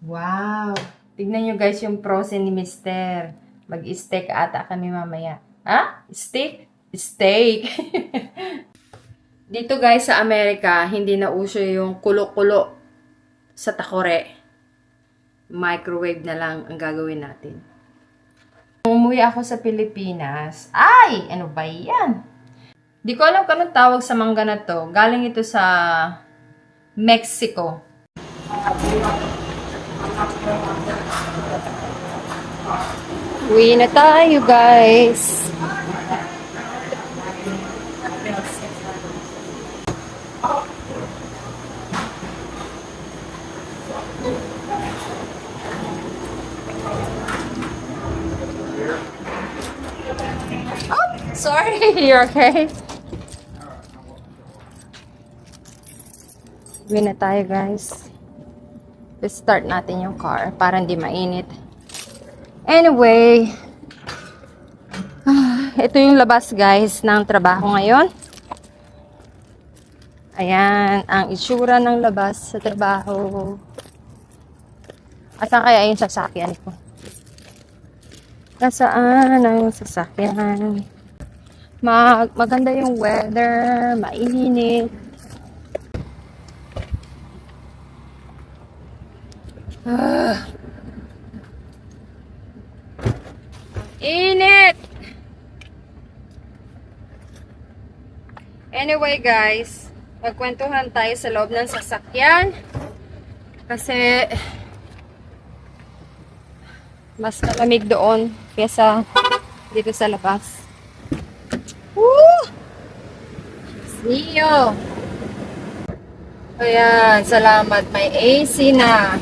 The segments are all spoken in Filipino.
Wow! Tignan nyo guys yung frozen ni Mister. Mag-steak ata kami mamaya. Ha? Steak? Steak! Dito guys sa Amerika, hindi na uso yung kulo-kulo sa takore. Microwave na lang ang gagawin natin. Umuwi ako sa Pilipinas. Ay! Ano ba yan? Di ko alam kung anong tawag sa mangga na to. Galing ito sa Mexico. Uwi na tayo, guys. Oh, sorry. You're okay? Uwi na tayo, guys. Let's start natin yung car para hindi mainit. Anyway, ito yung labas, guys, ng trabaho ngayon. Ayan, ang itsura ng labas sa trabaho. Asan kaya yung sasakyan ko? Nasaan ang sasakyan? Maganda yung weather, mainit. Init! Anyway guys, magkwentuhan tayo sa loob ng sasakyan. Kasi mas malamig doon kaysa dito sa labas. Woo! See you! Ayan, salamat. May AC na.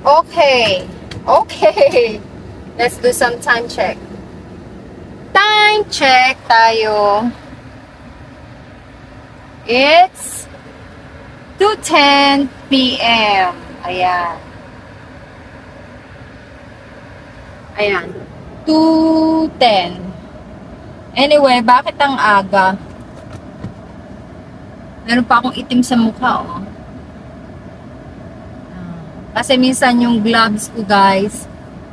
Okay. Okay. Let's do some time check. Time check tayo. It's 2:10 p.m. Ayan. Ayan. 2:10. Anyway, bakit ang aga? Meron pa akong itim sa mukha, oh. Kasi minsan yung gloves ko, guys,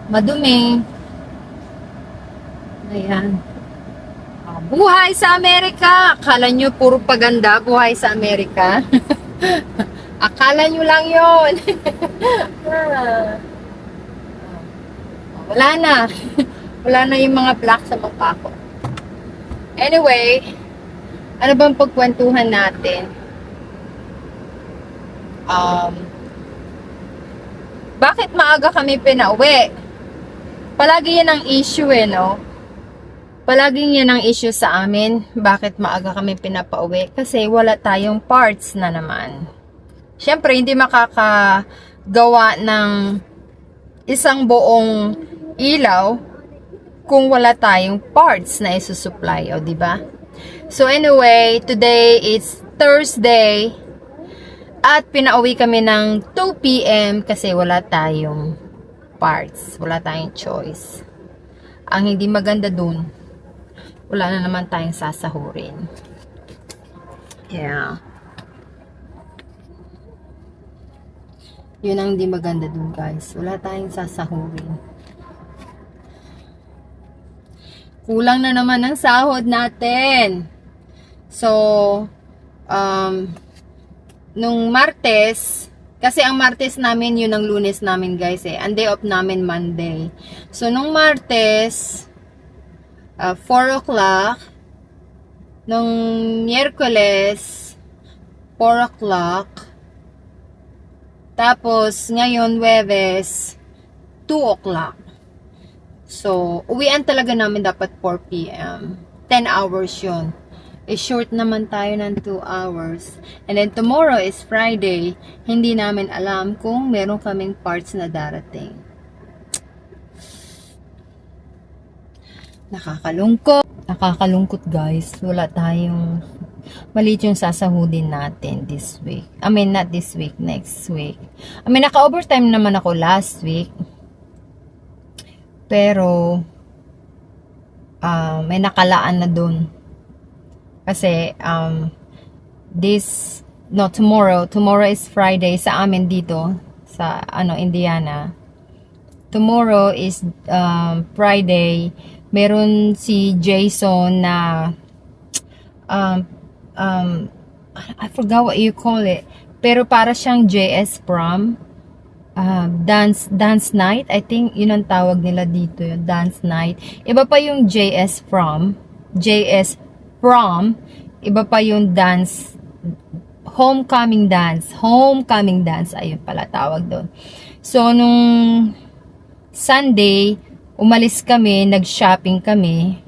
madumi. Ayan. Buhay sa Amerika! Akala nyo puro paganda, buhay sa Amerika. Akala nyo lang yun. Wala na. Wala na yung mga black sa mukha ko. Anyway, ano bang pagkwentuhan natin? Bakit maaga kami pinauwi? Palagi yan ang issue no? Palagi yan ang issue sa amin. Bakit maaga kami pinapauwi? Kasi wala tayong parts na naman. Siyempre, hindi makakagawa ng isang buong ilaw kung wala tayong parts na isusupply, o diba? So anyway, today is Thursday. At pinauwi kami ng 2 p.m. kasi wala tayong parts. Wala tayong choice. Ang hindi maganda dun, wala na naman tayong sasahurin. Yeah. Yun ang hindi maganda dun, guys. Wala tayong sasahurin. Kulang na naman ang sahod natin. So, nung Martes, kasi ang Martes namin, yun ang Lunes namin, guys, eh. Ang day off namin, Monday. So, nung Martes, 4 o'clock. Nung Miyerkules, 4 o'clock. Tapos, ngayon, Huwebes, 2 o'clock. So, uwian talaga namin dapat 4 p.m. 10 hours yun. Short naman tayo ng 2 hours. And then tomorrow is Friday. Hindi namin alam kung meron kaming parts na darating. Nakakalungkot. Nakakalungkot, guys. Wala tayong maliit yung sasahudin natin this week. I mean, not this week, next week. I mean, naka-overtime naman ako last week. Pero, may nakalaan na dun. Kasi, tomorrow is Friday sa amin dito, sa Indiana. Tomorrow is Friday. Meron si Jason na I forgot what you call it. Pero para siyang JS prom. Dance night. I think yun ang tawag nila dito, yung dance night. Iba pa yung JS prom. Iba pa yung dance. Homecoming dance. Ayun pala tawag doon. So, nung Sunday, umalis kami, nag-shopping kami.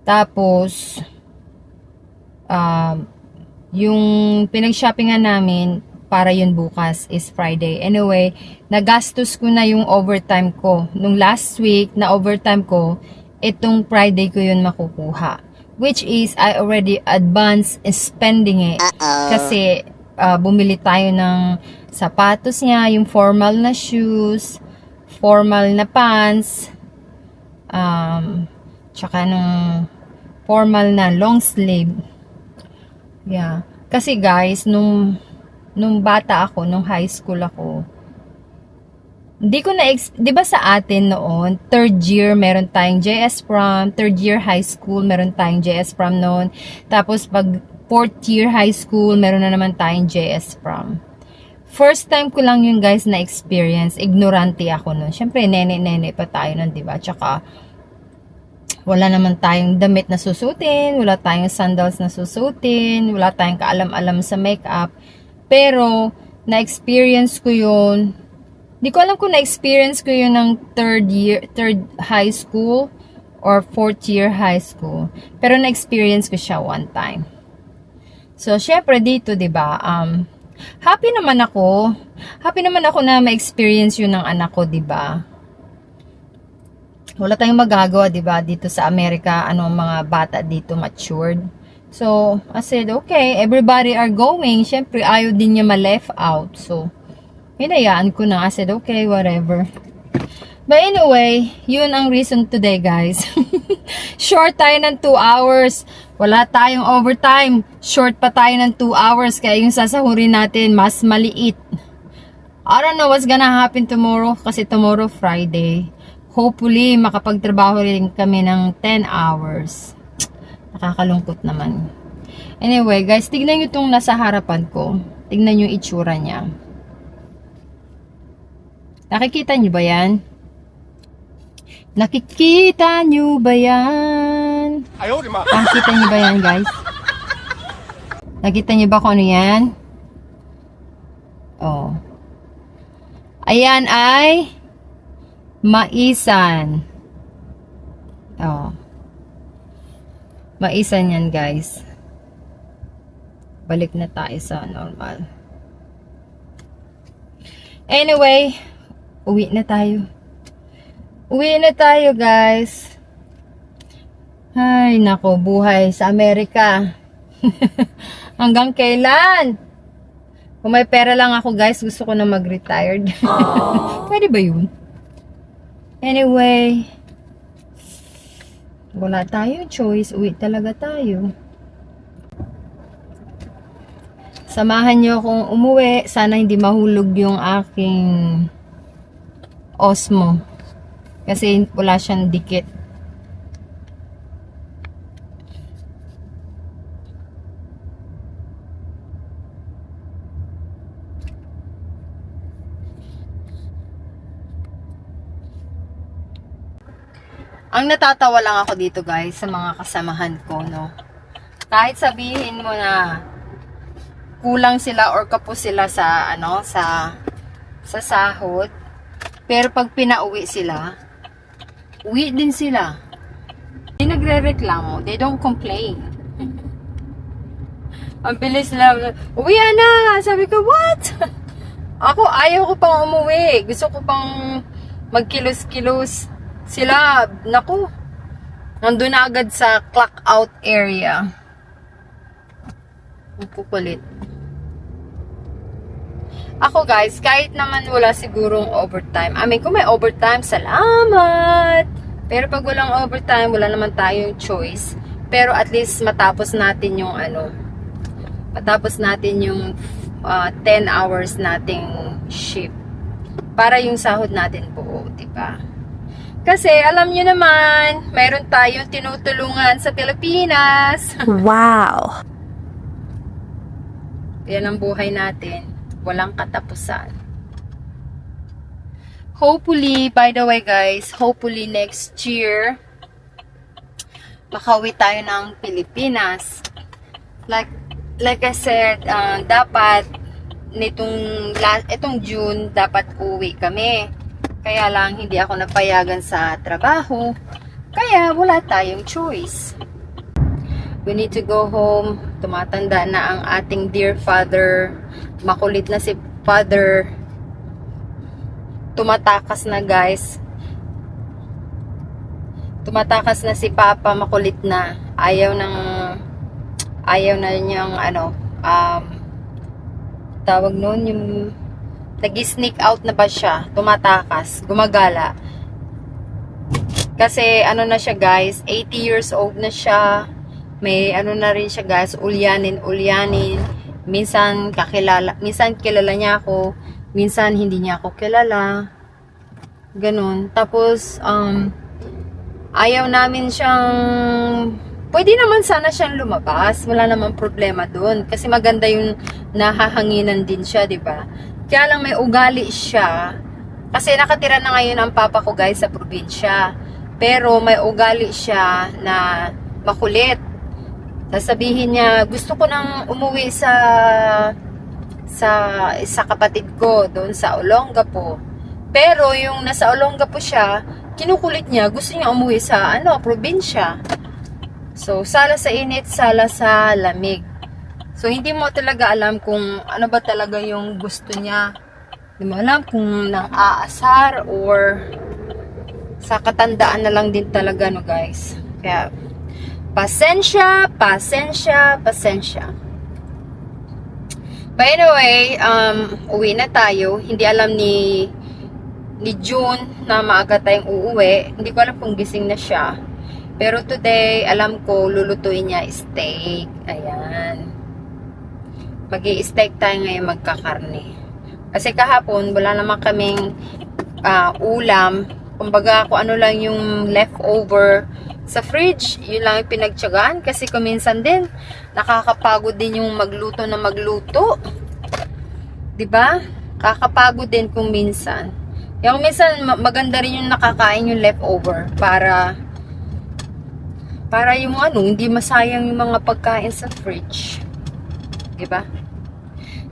Tapos, yung pinag-shoppingan namin para yun bukas is Friday. Anyway, nagastos ko na yung overtime ko. Nung last week na overtime ko, itong Friday ko yun makukuha. Which is, I already advanced spending it. Kasi, bumili tayo ng sapatos niya, yung formal na shoes, formal na pants, tsaka nung formal na long sleeve. Yeah. Kasi guys, nung bata ako, nung high school ako, di ba sa atin noon, third year, meron tayong JS prom, third year high school, meron tayong JS prom noon, tapos pag fourth year high school, meron na naman tayong JS prom. First time ko lang yun guys na experience, ignorante ako noon. Syempre, nene pa tayo nun, di ba? Tsaka, wala naman tayong damit na susutin, wala tayong sandals na susutin, wala tayong kaalam-alam sa makeup. Pero, na-experience ko yun. Di ko alam kung na-experience ko yun ng third high school or fourth year high school. Pero na-experience ko siya one time. So, syempre dito, di ba, happy naman ako na ma-experience yun ng anak ko, di ba? Wala tayong magagawa, di ba? Dito sa Amerika, mga bata dito matured. So, I said, okay, everybody are going. Siyempre, ayaw din niya ma-left out. So, hinayaan ko na. I said, okay, whatever. But anyway, yun ang reason today, guys. Short tayo ng 2 hours. Wala tayong overtime. Short pa tayo ng 2 hours. Kaya yung sasahurin natin, mas maliit. I don't know what's gonna happen tomorrow. Kasi tomorrow, Friday. Hopefully, makapagtrabaho rin kami ng 10 hours. Nakakalungkot naman. Anyway, guys, tignan nyo itong nasa harapan ko. Tignan nyo yung itsura niya. Nakikita nyo ba yan? Nakikita nyo ba yan? Nakikita nyo ba yan, guys? Nakikita nyo ba kung ano yan? Oh. Ayan ay maisan. Oh. Maisan yan, guys. Balik na tayo sa normal. Anyway, uwi na tayo. Uwi na tayo, guys. Ay, nako, buhay sa Amerika. Hanggang kailan? Kung may pera lang ako, guys, gusto ko na mag-retired. Pwede ba yun? Anyway, wala tayong choice. Uwi talaga tayo. Samahan nyo akong umuwi. Sana hindi mahulog yung aking Osmo. Kasi wala siyang dikit. Ang natatawa lang ako dito, guys, sa mga kasamahan ko, no. Kahit sabihin mo na kulang sila or kapos sila sa sa sahod, pero pag pinauwi sila, uwi din sila. Hindi nagrereklamo, they don't complain. Ang bilis lang, uwi na! Sabi ko, what? Ako, ayaw ko pang umuwi. Gusto ko pang magkilos-kilos. Sila, naku, nandun na agad sa clock out area. Ang kukulit. Ako, guys, kahit naman wala sigurong overtime. I mean, kung may overtime, salamat! Pero pag walang overtime, wala naman tayong choice. Pero at least matapos natin yung Matapos natin yung 10 hours nating shift. Para yung sahod natin buo, diba? Kasi alam nyo naman, mayroon tayong tinutulungan sa Pilipinas. Wow. Yan ang buhay natin. Walang katapusan. Hopefully, by the way guys, hopefully next year, makauwi tayo ng Pilipinas. Like I said, dapat itong June, dapat uwi kami. Kaya lang, hindi ako napayagan sa trabaho. Kaya, wala tayong choice. We need to go home. Tumatanda na ang ating dear father. Makulit na si father. Tumatakas na guys. Tumatakas na si papa. Makulit na. Ayaw na niyang tawag noon yung nag-sneak out na ba siya, tumatakas, gumagala. Kasi ano na siya guys, 80 years old na siya. May ano na rin siya guys, ulyanin. Minsan kilala niya ako, minsan hindi niya ako kilala. Ganun. Tapos ayaw namin siyang, pwede naman sana siyang lumabas. Wala namang problema doon. Kasi maganda yung nahahanginan din siya, di ba? Kaya lang may ugali siya. Kasi nakatira na ngayon ang papa ko guys sa probinsya. Pero may ugali siya na makulit. Sasabihin niya, gusto ko nang umuwi sa kapatid ko doon sa Olongapo. Pero yung nasa Olongapo siya, kinukulit niya, gusto niya umuwi sa probinsya. So, sala sa init, sala sa lamig. So, hindi mo talaga alam kung ano ba talaga yung gusto niya. Hindi mo alam kung nang-aasar or sa katandaan na lang din talaga, no guys. Kaya, pasensya. By the way, uwi na tayo. Hindi alam ni June na maaga tayong uuwi. Hindi ko alam kung gising na siya. Pero today, alam ko, lulutuin niya steak. Ayan. Mag-i-steak tayo ngayon magkakarne. Kasi kahapon, wala naman kaming ulam. Kumbaga, kung ano lang yung leftover sa fridge, yun lang yung pinagtyagaan. Kasi kuminsan din, nakakapagod din yung magluto na magluto. Diba? Kakapagod din kung minsan. Kaya kung minsan, maganda rin yung nakakain yung leftover para yung hindi masayang yung mga pagkain sa fridge. Diba?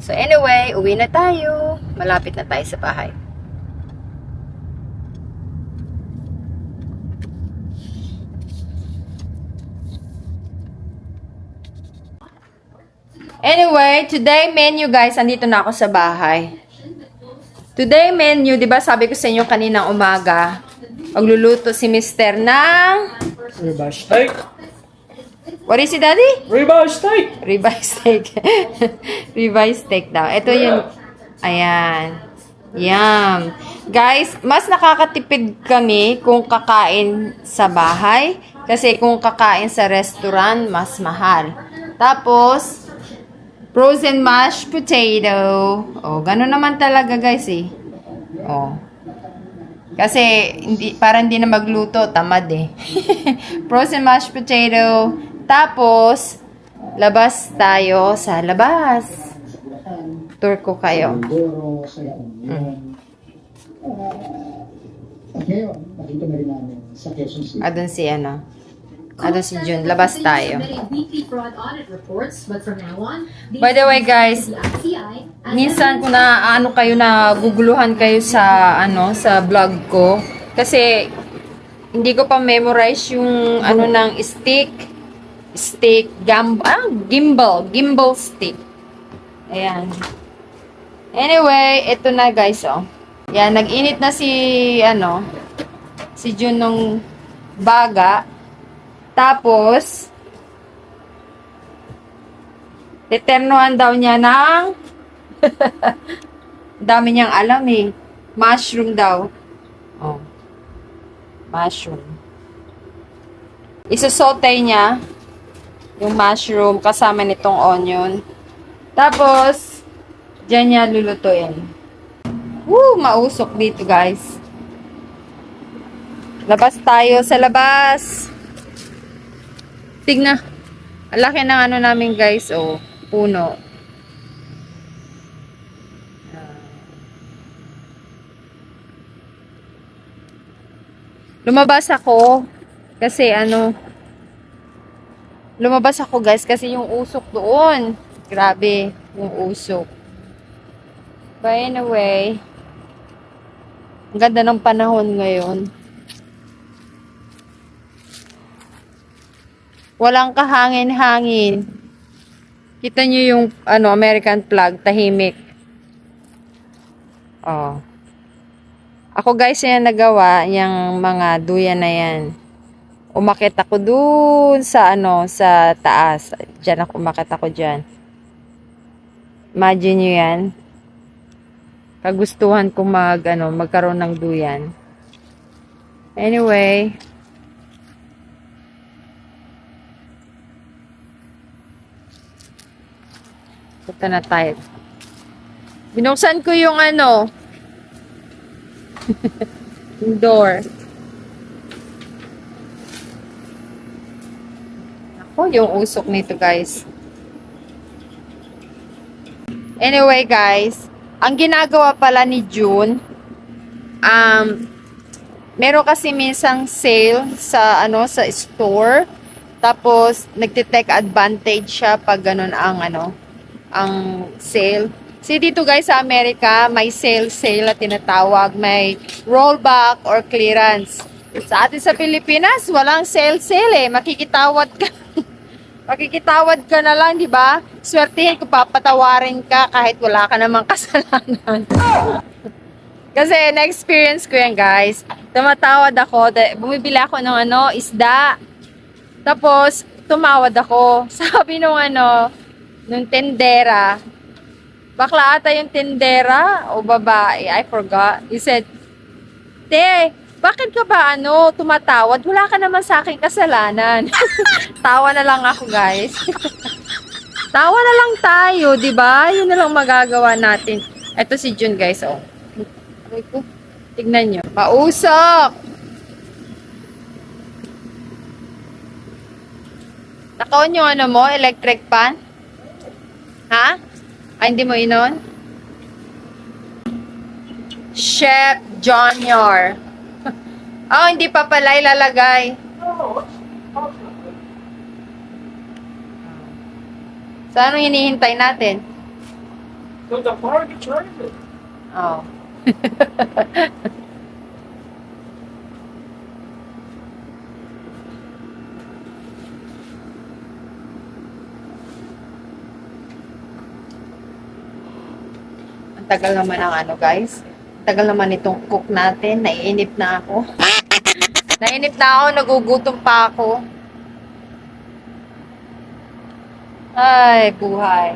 So anyway, uwi na tayo. Malapit na tayo sa bahay. Anyway, today menu guys, andito na ako sa bahay. Today menu, 'di ba sabi ko sa inyo kaninang umaga, magluluto si Mr. ng Ribeye steak. What is it, Daddy? Ribeye steak. Ribeye steak. Ribeye steak daw. Ito yung, ayan. Yum. Guys, mas nakakatipid kami kung kakain sa bahay. Kasi kung kakain sa restaurant, mas mahal. Tapos, frozen mashed potato. Oh, ganun naman talaga guys eh. Oh. Kasi, parang hindi na magluto, tamad eh. Frozen mashed potato. Tapos, labas tayo sa labas. Tour ko kayo. Adun si adun si June. Labas tayo. By the way guys, minsan kung kayo na guguluhan kayo sa sa vlog ko kasi hindi ko pa memorize yung ng gimbal stick. Ayan. Anyway, ito na guys Yan, nag-init na si June nung baga. Tapos deternohan daw niya ng dami niyang alam eh. Mushroom daw. Oh. Mushroom. Isasaute niya yung mushroom kasama nitong onion. Tapos, dyan niya lulutuin. Woo! Mausok dito, guys. Labas tayo sa labas. Tignan. Ang laki ng ano namin, guys. Oh, puno. Lumabas ako kasi lumabas ako guys kasi yung usok doon. Grabe, yung usok. But anyway, ang ganda ng panahon ngayon. Walang kahangin-hangin. Kita nyo yung American flag, tahimik. Oh. Ako guys, yan nagawa, yung mga duyan na yan. Umakit ako dun sa sa taas. Umakit ako dyan. Imagine nyo yan. Kagustuhan ko magkaroon ng duyan. Anyway. Punta na tayo. Binuksan ko yung yung door. Ako, yung usok nito, guys. Anyway, guys, ang ginagawa pala ni June, meron kasi minsang sale sa sa store. Tapos nagte-take advantage siya pag ganun ang sale. See dito guys sa Amerika, may sale na tinatawag, may rollback or clearance. Sa atin sa Pilipinas, walang sale makikitawad ka. Makikitawad ka na lang, di ba? Swertihin kung papatawarin ka kahit wala ka namang kasalanan. Kasi na-experience ko yan, guys. Tumatawad ako, bumibili ako ng isda. Tapos tumawad ako. Sabi nung tendera, bakla ata yung tendera o babae, I forgot. He said, "Te, bakit ka ba tumatawad? Wala ka naman sa aking kasalanan." Tawa na lang ako, guys. Tawa na lang tayo, 'di ba? Yun na lang magagawa natin. Ito si June, guys, oh. Tignan nyo. Mausok. Nakaon yung mo, electric pan? Ha? Ay, hindi mo inon? Chef Junior. Oh, hindi pa pala ilalagay. So, anong hinihintay natin? So the party tried it. Oh. Ang tagal naman ang guys. Tagal naman itong cook natin. Naiinip na ako. Nainip na ako. Nagugutom pa ako. Ay, buhay.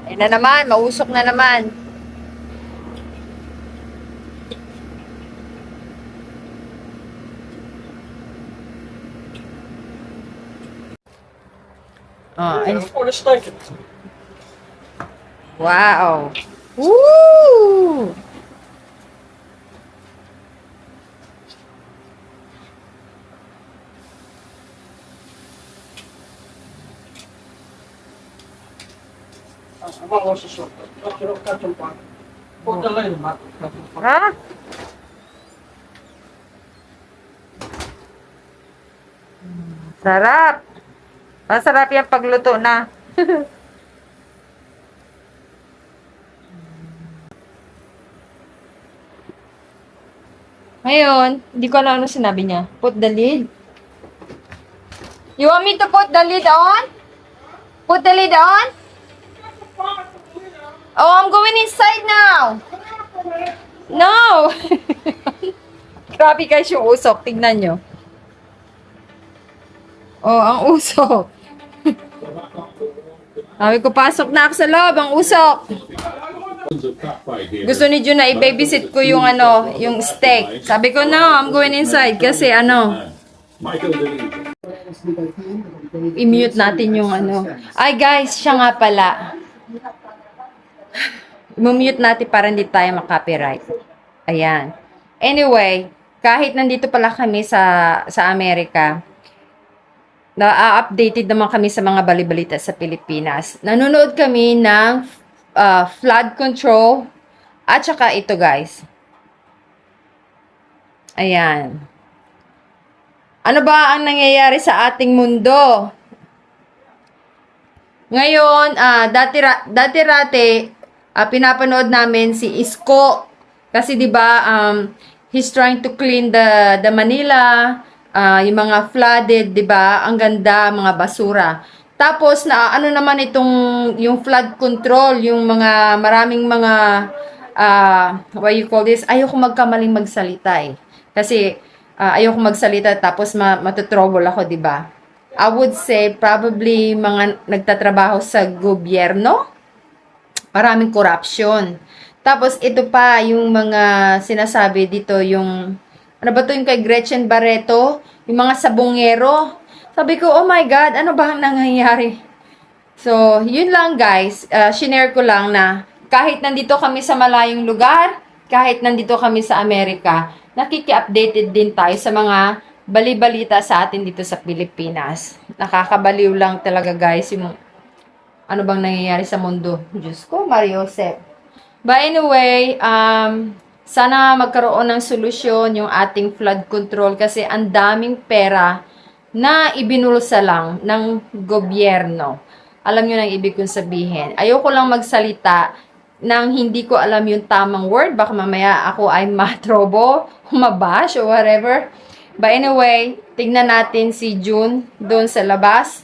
Ayun na naman. Mausok na naman. Ay. For the steak. Wow. Woo! Vad var så så? Jag tror att jag bara. På den lägen mat. Ha? Sarap. Masarap yung pagluto na. Ngayon, hindi ko alam ano sinabi niya. Put the lid. You want me to put the lid on? Put the lid on? Oh, I'm going inside now. No. Grabe guys yung usok. Tignan nyo. Oh, ang usok. Sabi ko, pasok na ako sa loob. Ang usok. Gusto ni June na i-babysit ko yung yung steak. Sabi ko, no, I'm going inside kasi I-mute natin yung ano. Ay guys, siya nga pala. I-mute natin para hindi tayo makopyright. Ayan. Anyway, kahit nandito pala kami sa Amerika, na-updated naman kami sa mga balibalita sa Pilipinas. Nanonood kami ng flood control at saka ito guys. Ayan. Ano ba ang nangyayari sa ating mundo? Ngayon, dati-rate, pinapanood namin si Isko. Kasi 'di ba, he's trying to clean the Manila, yung mga flooded, 'di ba? Ang ganda, mga basura. Tapos na ano naman itong yung flood control, yung mga maraming mga what you call this? Ayoko magkamaling magsalita eh. Kasi ayoko magsalita tapos matutrouble ako, 'di ba? I would say probably mga nagtatrabaho sa gobyerno. Maraming corruption. Tapos ito pa yung mga sinasabi dito, yung ano ba to, yung kay Gretchen Barreto, yung mga sabongero. Sabi ko, oh my God, ano ba ang nangyayari? So, yun lang guys, shinare ko lang na kahit nandito kami sa malayong lugar, kahit nandito kami sa Amerika, nakiki-updated din tayo sa mga bali-balita sa atin dito sa Pilipinas. Nakakabaliw lang talaga guys yung ano bang nangyayari sa mundo. Diyos ko, Mario Josep. But anyway, sana magkaroon ng solusyon yung ating flood control kasi ang daming pera na ibinulsa lang ng gobyerno. Alam nyo nang ibig kong sabihin. Ayoko lang magsalita nang hindi ko alam yung tamang word. Baka mamaya ako ay matrobo, mabash, or whatever. But anyway, tignan natin si June doon sa labas.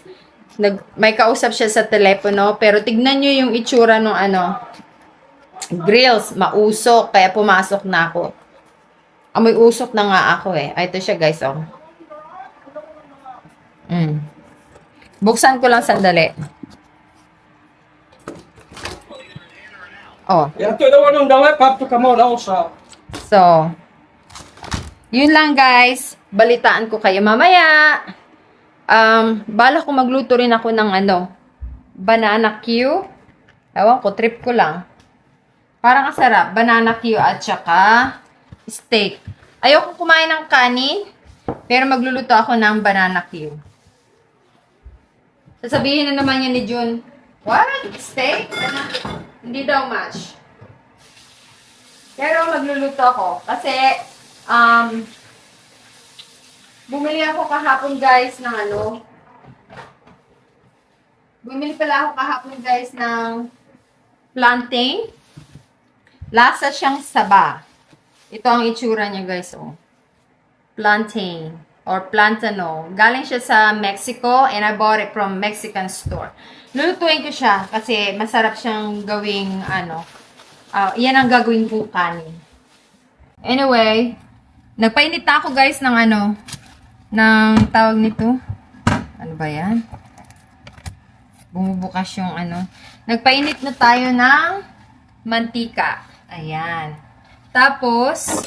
May kausap siya sa telepono. Pero tignan nyo yung itsura ng grills. Mausok. Kaya pumasok na ako. Amoy usok na nga ako eh. Ay, ito siya guys, oh. Buksan ko lang sandali. Oh. You have to the one on the left have to come out also. So, yun lang guys. Balitaan ko kayo mamaya. Bala ko magluto rin ako ng banana Q. Ewan ko, trip ko lang. Parang kasarap. Banana Q at saka steak. Ayoko kumain ng kanin, pero magluluto ako ng banana Q. Sasabihin na naman yan ni June, what? Steak? Hindi daw much. Pero magluluto ako. Kasi, bumili ako kahapon guys ng bumili pala ako kahapon guys ng plantain. Lasa siyang saba. Ito ang itsura niya guys, oh. Plantain or plantano. Galing siya sa Mexico and I bought it from Mexican store. Lulutuin ko siya kasi masarap siyang gawing yan ang gagawin kong kanin. Anyway, nagpainit na ako guys ng ng tawag nito. Ano ba yan? Bumubukas yung Nagpainit na tayo ng mantika. Ayan. Tapos,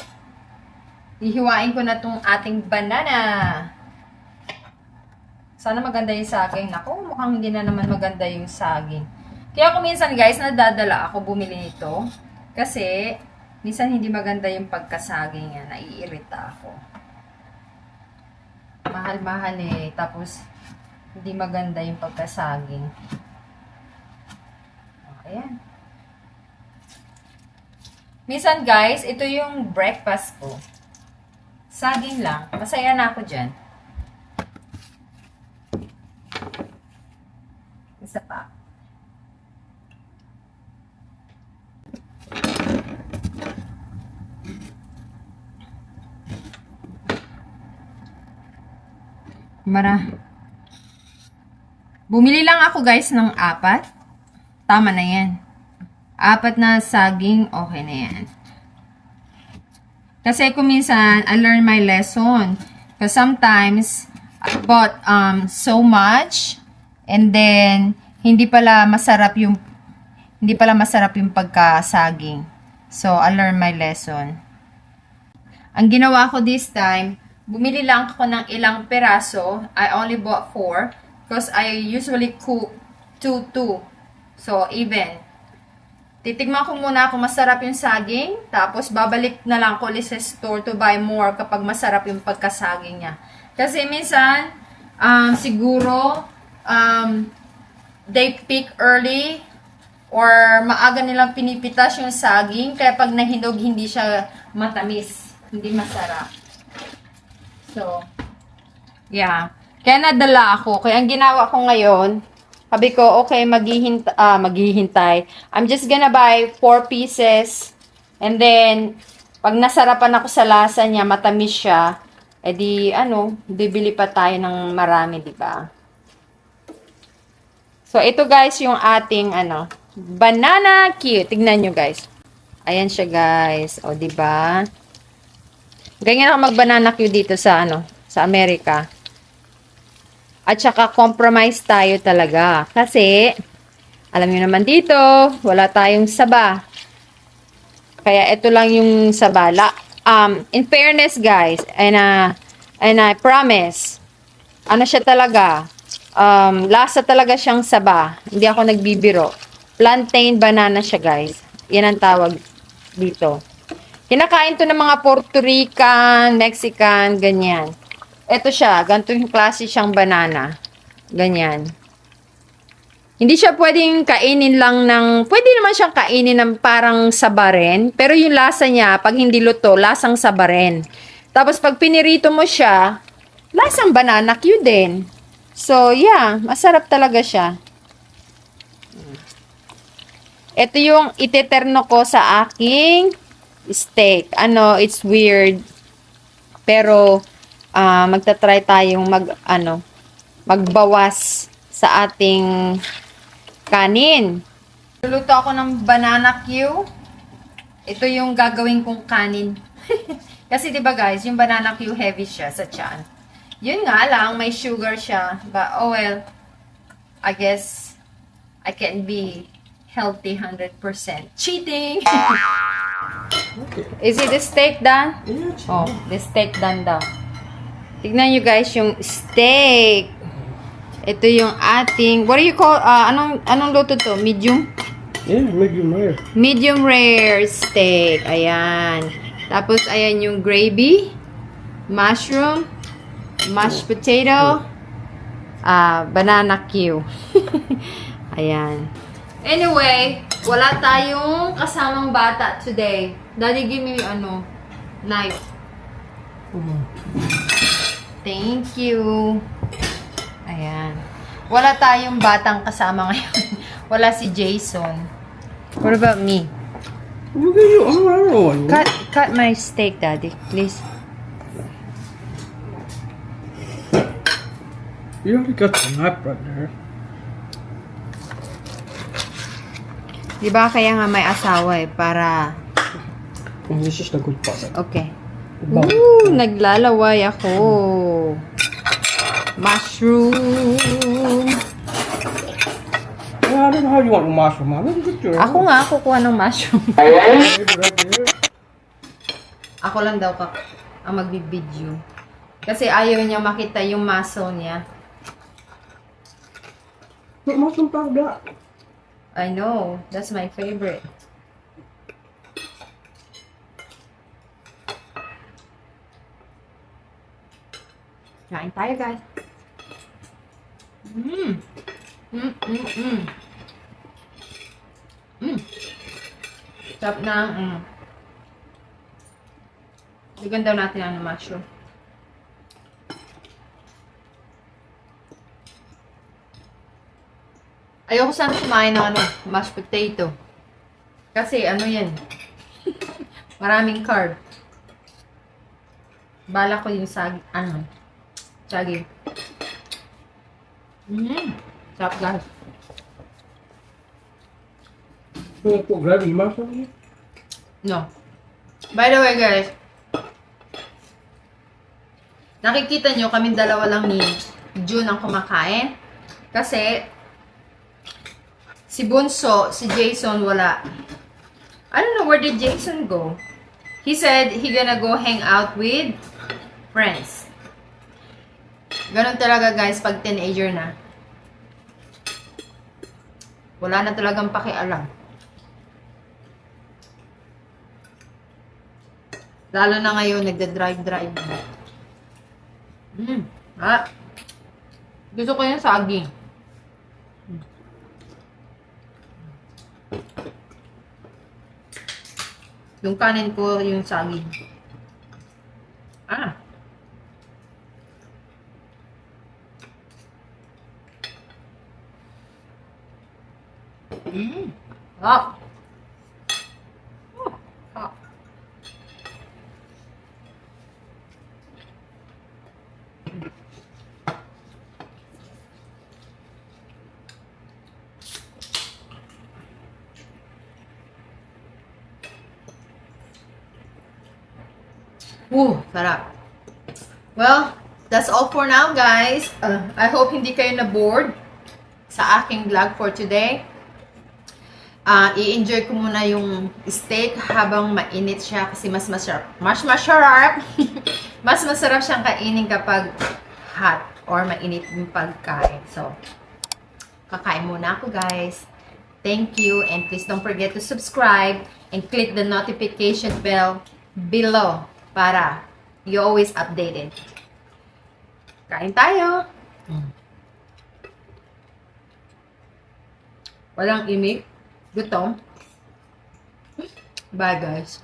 hihiwain ko na tong ating banana. Sana maganda yung saging. Naku, mukhang hindi na naman maganda yung saging. Kaya kung minsan guys, nadadala ako bumili nito. Kasi, minsan hindi maganda yung pagkasaging yan. Naiirita ako. Mahal-mahal eh. Tapos, hindi maganda yung pagkasaging. Ayan. Minsan guys, ito yung breakfast ko. Saging lang. Masaya na ako dyan. Isa pa. Bumili lang ako guys ng 4. Tama na yan. 4 na saging, okay na yan. Kasi kung minsan, I learn my lesson. Because sometimes, I bought so much, and then, hindi pala masarap yung pagkasaging. So, I learn my lesson. Ang ginawa ko this time, bumili lang ako ng ilang peraso. I only bought 4. Because I usually cook 2-2. So, even. Titigman ko muna kung masarap yung saging. Tapos, babalik na lang ko ulit sa store to buy more kapag masarap yung pagkasaging niya. Kasi minsan, siguro, they pick early or maaga nilang pinipitas yung saging. Kaya pag nahinog, hindi siya matamis. Hindi masarap. So, yeah. Kaya nadala ako. Kaya ang ginawa ko ngayon, sabi ko, okay, maghihintay. I'm just gonna buy 4 pieces. And then, pag nasarapan ako sa lasa niya, matamis siya, edi, bibili pa tayo ng marami, di ba? So, ito guys, yung ating, banana Q. Tignan nyo guys. Ayan siya guys. O, di ba? Ganyan ako mag-banana Q dito sa, sa Amerika. At saka compromise tayo talaga. Kasi, alam nyo naman dito, wala tayong saba. Kaya ito lang yung saba. In fairness guys, and I promise, siya talaga, lasa talaga siyang saba. Hindi ako nagbibiro. Plantain banana siya guys. Yan ang tawag dito. Kinakain to ng mga Puerto Rican, Mexican, ganyan. Ito siya, ganito yung klase siyang banana. Ganyan. Hindi siya pwedeng kainin lang pwede naman siyang kainin ng parang saba rin. Pero yung lasa niya, pag hindi luto, lasang saba rin. Tapos pag pinirito mo siya, lasang banana Q din. So, yeah, masarap talaga siya. Ito yung iteterno ko sa aking steak. It's weird. Pero, magta-try tayong magbawas sa ating kanin. Luluto ako ng banana Q. Ito yung gagawin kong kanin. Kasi 'di ba guys, yung banana Q heavy siya sa tiyan. Yun nga lang, may sugar siya. But oh well, I guess I can be healthy 100%. Cheating! Is it the steak done? Yeah, Oh, the steak done daw. Tignan nyo guys yung steak. Ito yung ating, what do you call, anong luto to? Medium? Yeah, medium rare. Medium rare steak. Ayan. Tapos, ayan yung gravy. Mushroom. Mashed potato. Banana Q. Ayan. Anyway, wala tayong kasamang bata today. Daddy, give me, knife. Thank you. Ayan. Wala tayong batang kasama ngayon. Wala si Jason. What about me? Look at you. I don't know. Cut my steak, Daddy, please. You already got the knife right there. Diba kaya nga may asawa para... Oh, this is the good part. Okay. Wow. Ooh, naglalaway ako. Mushroom. Yeah, I don't know how you want the mushroom. Let me get your... Ako nga, kukuha ng mushroom. Right there. Ako lang daw ang magbibideo. Kasi ayaw niya makita yung muscle niya. Put mushroom powder. I know. That's my favorite. Kain tayo, guys. Sarap na. Bigyan daw natin ang mushroom. Ayoko sana kumain ng mashed potato. Kasi yan. Maraming carb. Bala ko yung saging. Sarap guys. You want to put gravy mushroom in? No. By the way guys, nakikita nyo kaming dalawa lang ni June ang kumakain. Kasi si Bunso, si Jason wala. I don't know, where did Jason go? He said he gonna go hang out with friends. Ganon talaga guys pag teenager na. Wala na talagang pakialam. Lalo na ngayon, nagda-drive-drive. Gusto ko yung saging. Yung kanin ko, yung saging. Ah. Ah. Ah. Sarap. Well, that's all for now, guys. I hope hindi kayo na-bored sa aking vlog for today. I-enjoy ko muna yung steak habang mainit siya kasi mas masarap. Mas masarap. Mas masarap siyang kainin kapag hot or mainit yung pagkain. So, kakain muna ako, guys. Thank you, and please don't forget to subscribe and click the notification bell below para you always updated. Kain tayo. Walang imik. Gutom. Bye, guys.